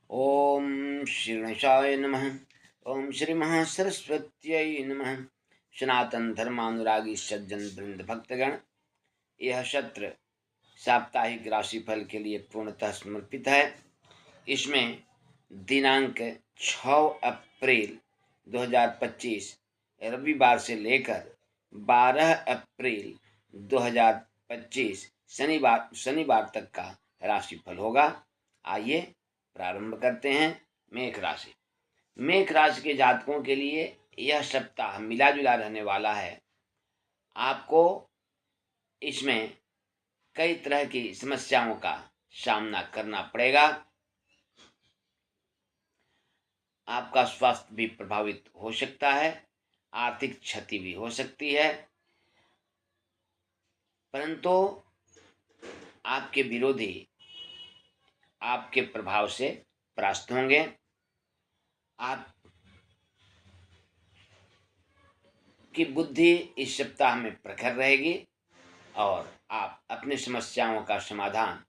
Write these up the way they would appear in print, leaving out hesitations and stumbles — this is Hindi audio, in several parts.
ओम श्री गणेशाय नमः। ओम श्री महासरस्वत्यै नमः। सनातन धर्मानुरागी सज्जन वृंद भक्तगण, यह सत्र साप्ताहिक राशिफल के लिए पूर्णतः समर्पित है। इसमें दिनांक 6 अप्रैल 2025 रविवार से लेकर 12 अप्रैल 2025 शनिवार तक का राशिफल होगा। आइए प्रारंभ करते हैं। मेष राशि। मेष राशि के जातकों के लिए यह सप्ताह मिला जुला रहने वाला है। आपको इसमें कई तरह की समस्याओं का सामना करना पड़ेगा। आपका स्वास्थ्य भी प्रभावित हो सकता है, आर्थिक क्षति भी हो सकती है, परंतु आपके विरोधी आपके प्रभाव से परास्त होंगे। आपकी बुद्धि इस सप्ताह में प्रखर रहेगी और आप अपनी समस्याओं का समाधान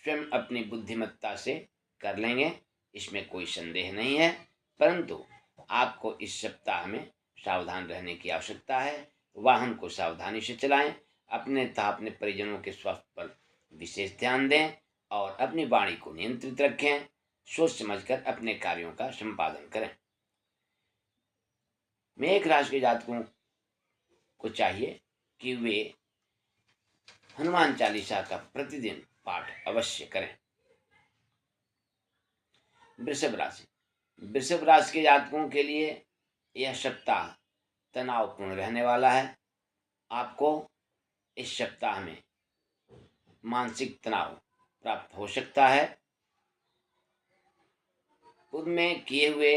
स्वयं अपनी बुद्धिमत्ता से कर लेंगे, इसमें कोई संदेह नहीं है। परंतु आपको इस सप्ताह में सावधान रहने की आवश्यकता है। वाहन को सावधानी से चलाएं, अपने तथा अपने परिजनों के स्वास्थ्य पर विशेष ध्यान दें और अपनी वाणी को नियंत्रित रखें। सोच समझकर अपने कार्यों का संपादन करें। मेष राशि के जातकों को चाहिए कि वे हनुमान चालीसा का प्रतिदिन पाठ अवश्य करें। वृषभ राशि। वृषभ राशि के जातकों के लिए यह सप्ताह तनावपूर्ण रहने वाला है। आपको इस सप्ताह में मानसिक तनाव प्राप्त हो सकता है। पूर्व में किए हुए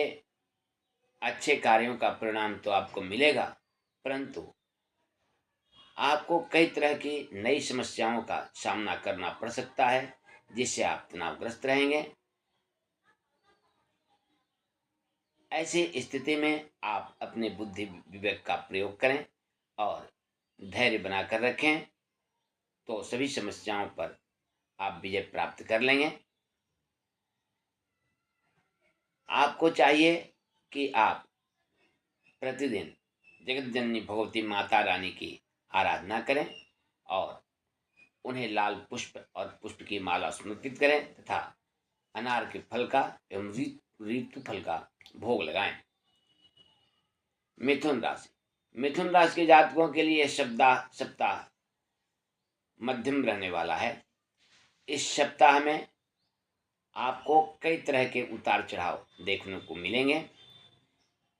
अच्छे कार्यों का परिणाम तो आपको मिलेगा, परंतु आपको कई तरह की नई समस्याओं का सामना करना पड़ सकता है, जिससे आप तनावग्रस्त रहेंगे। ऐसी स्थिति में आप अपने बुद्धि विवेक का प्रयोग करें और धैर्य बनाकर रखें, तो सभी समस्याओं पर आप विजय प्राप्त कर लेंगे। आपको चाहिए कि आप प्रतिदिन जगत जननी भगवती माता रानी की आराधना करें और उन्हें लाल पुष्प और पुष्प की माला समर्पित करें तथा अनार के फल का एवं ऋतु फल का भोग लगाएं। मिथुन राशि। मिथुन राशि के जातकों के लिए सप्ताह मध्यम रहने वाला है। इस सप्ताह में आपको कई तरह के उतार चढ़ाव देखने को मिलेंगे।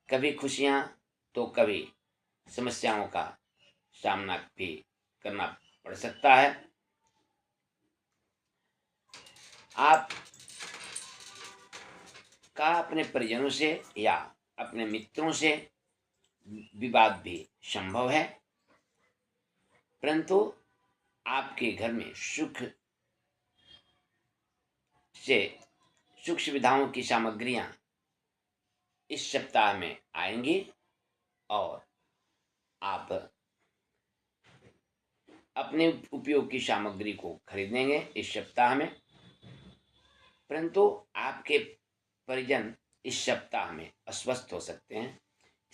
कभी खुशियां तो कभी समस्याओं का सामना भी करना पड़ सकता है। आप का अपने परिजनों से या अपने मित्रों से विवाद भी संभव है, परंतु आपके घर में सुख सुविधाओं की सामग्रियां इस सप्ताह में आएंगी और आप अपने उपयोग की सामग्री को खरीदेंगे इस सप्ताह में। परंतु आपके परिजन इस सप्ताह में अस्वस्थ हो सकते हैं,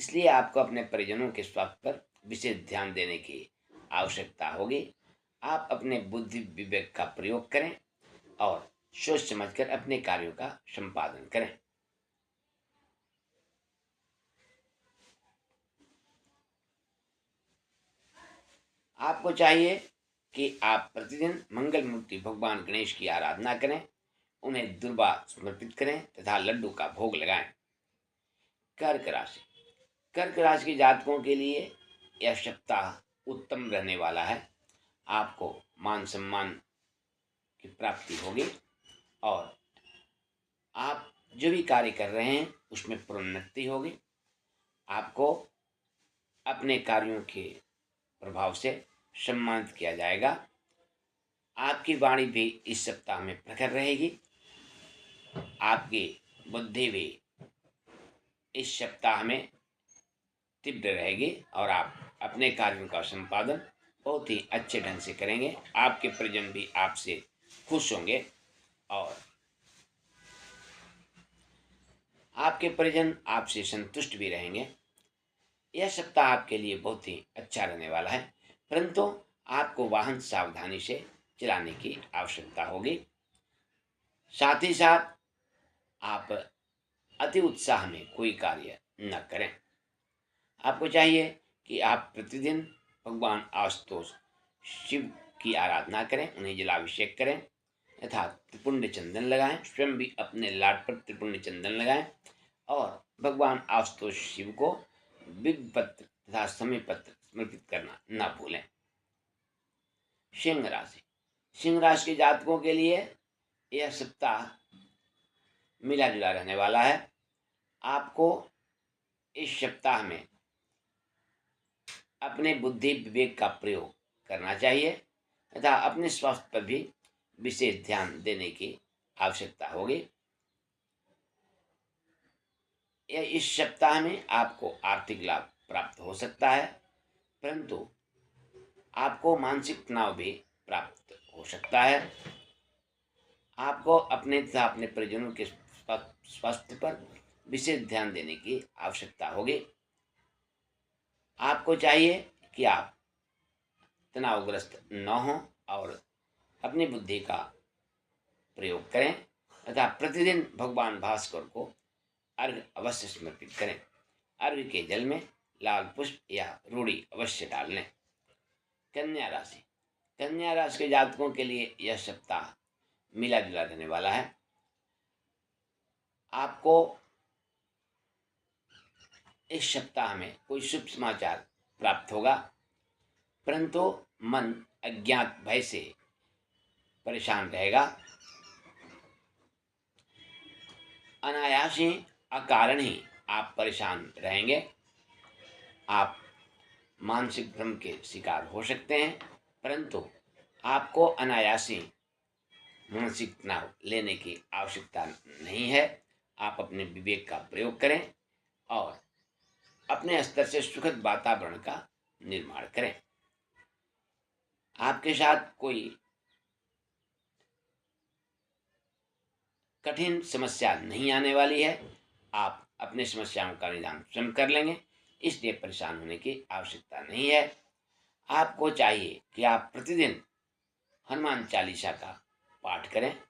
इसलिए आपको अपने परिजनों के स्वास्थ्य पर विशेष ध्यान देने की आवश्यकता होगी। आप अपने बुद्धि विवेक का प्रयोग करें और सोच समझकर अपने कार्यों का संपादन करें। आपको चाहिए कि आप प्रतिदिन मंगल मूर्ति भगवान गणेश की आराधना करें, उन्हें दुर्वा समर्पित करें तथा लड्डू का भोग लगाएं। कर्क राशि। कर्क राशि के जातकों के लिए यह सप्ताह उत्तम रहने वाला है। आपको मान सम्मान की प्राप्ति होगी और आप जो भी कार्य कर रहे हैं उसमें प्रोन्नति होगी। आपको अपने कार्यों के प्रभाव से सम्मानित किया जाएगा। आपकी वाणी भी इस सप्ताह में प्रखर रहेगी। आपकी बुद्धि भी इस सप्ताह में तीव्र रहेगी और आप अपने कार्यों का संपादन बहुत ही अच्छे ढंग से करेंगे। आपके परिजन भी आपसे खुश होंगे और आपके परिजन आपसे संतुष्ट भी रहेंगे। यह सप्ताह आपके लिए बहुत ही अच्छा रहने वाला है, परंतु आपको वाहन सावधानी से चलाने की आवश्यकता होगी। साथ ही साथ आप अति उत्साह में कोई कार्य न करें। आपको चाहिए कि आप प्रतिदिन भगवान आशुतोष शिव की आराधना करें, उन्हें जलाभिषेक करें तथा त्रिपुंड चंदन लगाएं, स्वयं भी अपने लाट पर त्रिपुंड चंदन लगाएं और भगवान आशुतोष शिव को बिल्वपत्र तथा समय पत्र समर्पित करना न भूलें। सिंह राशि, सिंह राशि के जातकों के लिए यह सप्ताह मिला जुला रहने वाला है। आपको इस सप्ताह में अपने बुद्धि विवेक का प्रयोग करना चाहिए तथा अपने स्वास्थ्य पर भी विशेष ध्यान देने की आवश्यकता होगी। इस सप्ताह में आपको आर्थिक लाभ प्राप्त हो सकता है, परंतु आपको मानसिक तनाव भी प्राप्त हो सकता है। आपको अपने तथा अपने परिजनों के स्वास्थ्य पर विशेष ध्यान देने की आवश्यकता होगी। आपको चाहिए कि आप तनावग्रस्त न हों और अपनी बुद्धि का प्रयोग करें तथा प्रतिदिन भगवान भास्कर को अर्घ्य अवश्य समर्पित करें। अर्घ्य के जल में लाल पुष्प या रूढ़ी अवश्य डाल लें। कन्या राशि, कन्या राशि के जातकों के लिए यह सप्ताह मिला जुला रहने वाला है। आपको इस सप्ताह में कोई शुभ समाचार प्राप्त होगा, परंतु मन अज्ञात भय से परेशान रहेगा। अनायास ही अकारण ही आप परेशान रहेंगे। आप मानसिक भ्रम के शिकार हो सकते हैं, परंतु आपको अनायासी मानसिक तनाव लेने की आवश्यकता नहीं है। आप अपने विवेक का प्रयोग करें और अपने स्तर से सुखद वातावरण का निर्माण करें। आपके साथ कोई कठिन समस्या नहीं आने वाली है। आप अपनी समस्याओं का निदान स्वयं कर लेंगे, इसलिए परेशान होने की आवश्यकता नहीं है। आपको चाहिए कि आप प्रतिदिन हनुमान चालीसा का पाठ करें।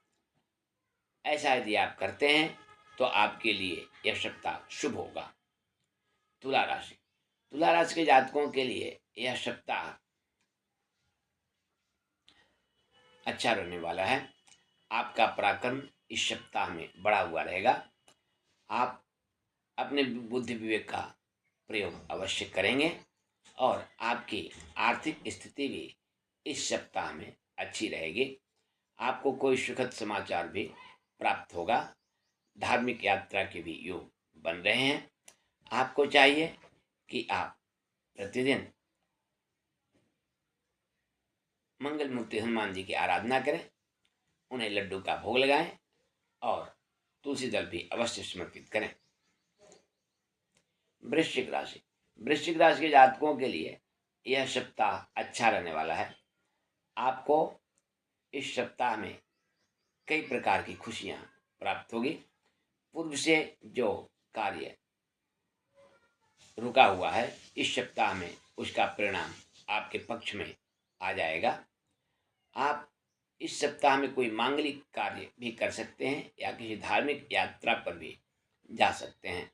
ऐसा यदि आप करते हैं तो आपके लिए यह सप्ताह शुभ होगा। तुला राशि, तुला राशि के जातकों के लिए यह सप्ताह अच्छा रहने वाला है। आपका पराक्रम इस सप्ताह में बढ़ा हुआ रहेगा। आप अपने बुद्धि विवेक का प्रयोग अवश्य करेंगे और आपकी आर्थिक स्थिति भी इस सप्ताह में अच्छी रहेगी। आपको कोई सुखद समाचार भी प्राप्त होगा। धार्मिक यात्रा के भी योग बन रहे हैं। आपको चाहिए कि आप प्रतिदिन मंगल मूर्ति हनुमान जी की आराधना करें, उन्हें लड्डू का भोग लगाएं और तुलसी दल भी अवश्य समर्पित करें। वृश्चिक राशि, वृश्चिक राशि के जातकों के लिए यह सप्ताह अच्छा रहने वाला है। आपको इस सप्ताह में कई प्रकार की खुशियां प्राप्त होगी। पूर्व से जो कार्य रुका हुआ है, इस सप्ताह में उसका परिणाम आपके पक्ष में आ जाएगा। आप इस सप्ताह में कोई मांगलिक कार्य भी कर सकते हैं या किसी धार्मिक यात्रा पर भी जा सकते हैं।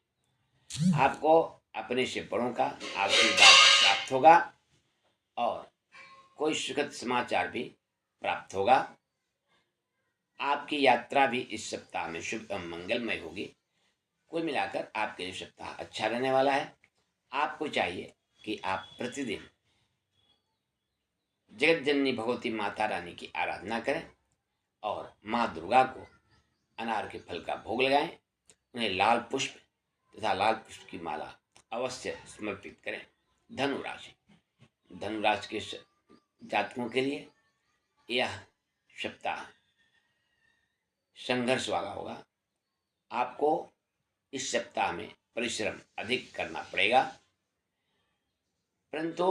आपको अपने से बड़ों का आशीर्वाद प्राप्त होगा और कोई सुखद समाचार भी प्राप्त होगा। आपकी यात्रा भी इस सप्ताह में शुभ एवं मंगलमय होगी। कुल मिलाकर आपके लिए सप्ताह अच्छा रहने वाला है। आपको चाहिए कि आप प्रतिदिन जगत जननी भगवती माता रानी की आराधना करें और माँ दुर्गा को अनार के फल का भोग लगाएं। उन्हें लाल पुष्प तथा लाल पुष्प की माला अवश्य समर्पित करें। धनु राशि, धनु राशि के जातकों के लिए यह सप्ताह संघर्ष वाला होगा। आपको इस सप्ताह में परिश्रम अधिक करना पड़ेगा, परंतु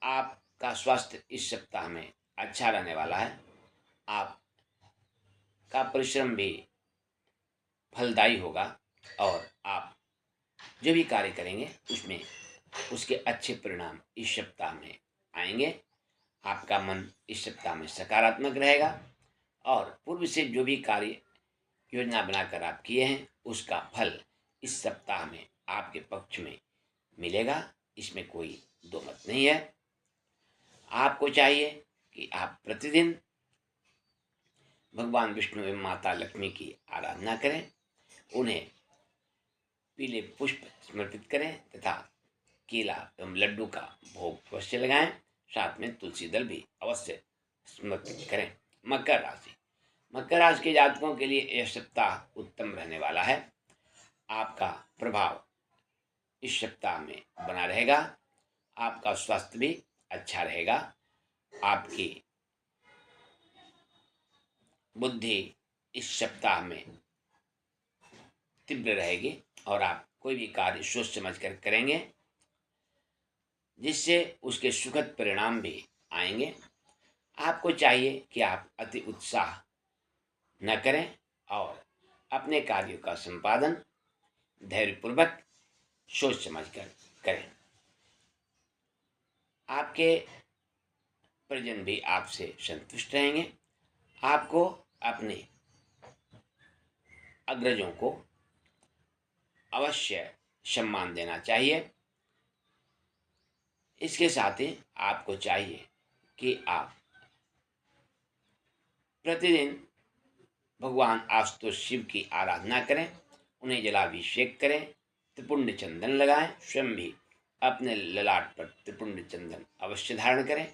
आपका स्वास्थ्य इस सप्ताह में अच्छा रहने वाला है। आपका परिश्रम भी फलदायी होगा। और आप जो भी कार्य करेंगे उसमें उसके अच्छे परिणाम इस सप्ताह में आएंगे। आपका मन इस सप्ताह में सकारात्मक रहेगा और पूर्व से जो भी कार्य योजना बनाकर आप किए हैं उसका फल इस सप्ताह में आपके पक्ष में मिलेगा, इसमें कोई दो मत नहीं है। आपको चाहिए कि आप प्रतिदिन भगवान विष्णु एवं माता लक्ष्मी की आराधना करें, उन्हें पीले पुष्प समर्पित करें तथा केला एवं लड्डू का भोग अवश्य लगाएं, साथ में तुलसी दल भी अवश्य समर्पित करें। मकर राशि, मकर राशि के जातकों के लिए यह सप्ताह उत्तम रहने वाला है। आपका प्रभाव इस सप्ताह में बना रहेगा, आपका स्वास्थ्य भी अच्छा रहेगा, आपकी बुद्धि इस सप्ताह में तीव्र रहेगी और आप कोई भी कार्य सोच समझ कर करेंगे जिससे उसके सुखद परिणाम भी आएंगे। आपको चाहिए कि आप अति उत्साह न करें और अपने कार्यों का संपादन धैर्यपूर्वक सोच समझ कर करें। आपके परिजन भी आपसे संतुष्ट रहेंगे। आपको अपने अग्रजों को अवश्य सम्मान देना चाहिए। इसके साथ ही आपको चाहिए कि आप प्रतिदिन भगवान आशुतोष शिव की आराधना करें, उन्हें जलाभिषेक करें, त्रिपुंड चंदन लगाएं, स्वयं भी अपने ललाट पर त्रिपुंड चंदन अवश्य धारण करें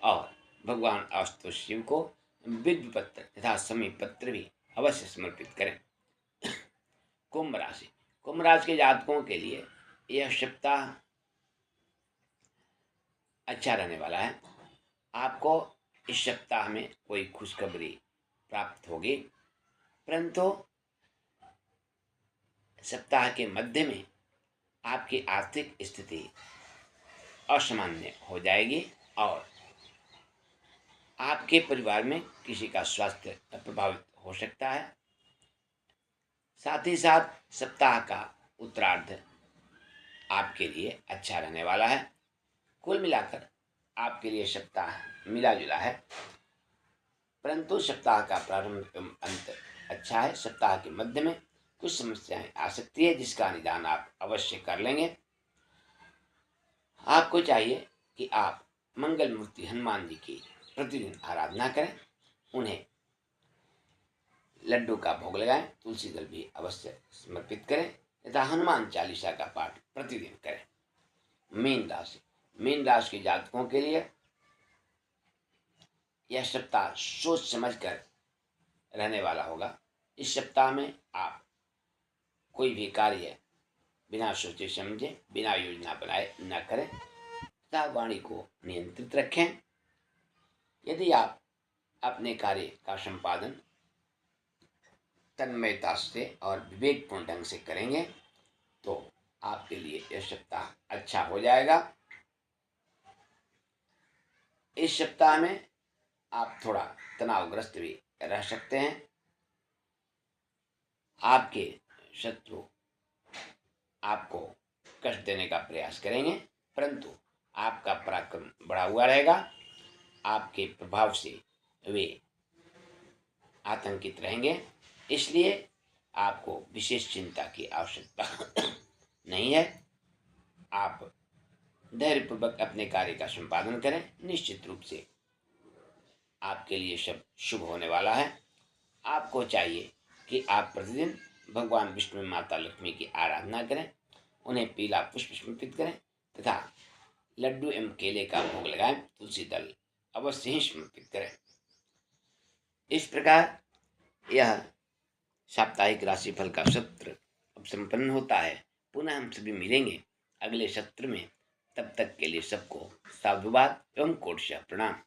और भगवान आशुतोष शिव को बिल्व पत्र तथा समी पत्र भी अवश्य समर्पित करें। कुंभ राशि, कुंभ राशि के जातकों के लिए यह सप्ताह अच्छा रहने वाला है। आपको इस सप्ताह में कोई खुशखबरी प्राप्त होगी, परंतु सप्ताह के मध्य में आपकी आर्थिक स्थिति असामान्य हो जाएगी और आपके परिवार में किसी का स्वास्थ्य प्रभावित हो सकता है। साथ ही साथ सप्ताह का उत्तरार्ध आपके लिए अच्छा रहने वाला है। कुल मिलाकर आपके लिए सप्ताह मिला जुला है, परंतु सप्ताह का प्रारंभ एवं अंत अच्छा है। सप्ताह के मध्य में कुछ समस्याएं आ सकती है जिसका निदान आप अवश्य कर लेंगे। आपको चाहिए कि आप मंगल मूर्ति हनुमान जी की प्रतिदिन आराधना करें, उन्हें लड्डू का भोग लगाएं, तुलसी दल भी अवश्य समर्पित करें तथा हनुमान चालीसा का पाठ प्रतिदिन करें। मीन राशि, मीन राशि के जातकों के लिए यह सप्ताह सोच समझ कर रहने वाला होगा। इस सप्ताह में आप कोई भी कार्य बिना सोचे समझे, बिना योजना बनाए न करें तथा वाणी को नियंत्रित रखें। यदि आप अपने कार्य का संपादन तन्मयता से और विवेकपूर्ण ढंग से करेंगे तो आपके लिए यह सप्ताह अच्छा हो जाएगा। इस सप्ताह में आप थोड़ा तनावग्रस्त भी रह सकते हैं। आपके शत्रु आपको कष्ट देने का प्रयास करेंगे, परंतु आपका पराक्रम बढ़ा हुआ रहेगा। आपके प्रभाव से वे आतंकित रहेंगे, इसलिए आपको विशेष चिंता की आवश्यकता नहीं है। आप धैर्यपूर्वक अपने कार्य का संपादन करें, निश्चित रूप से आपके लिए सब शुभ होने वाला है। आपको चाहिए कि आप प्रतिदिन भगवान विष्णु माता लक्ष्मी की आराधना करें, उन्हें पीला पुष्प समर्पित करें तथा लड्डू एवं केले का भोग लगाएं, तुलसी दल अवश्य ही समर्पित करें। इस प्रकार यह साप्ताहिक राशिफल का सत्र अब संपन्न होता है। पुनः हम सभी मिलेंगे अगले सत्र में। तब तक के लिए सबको साधुवाद एवं कोटि प्रणाम।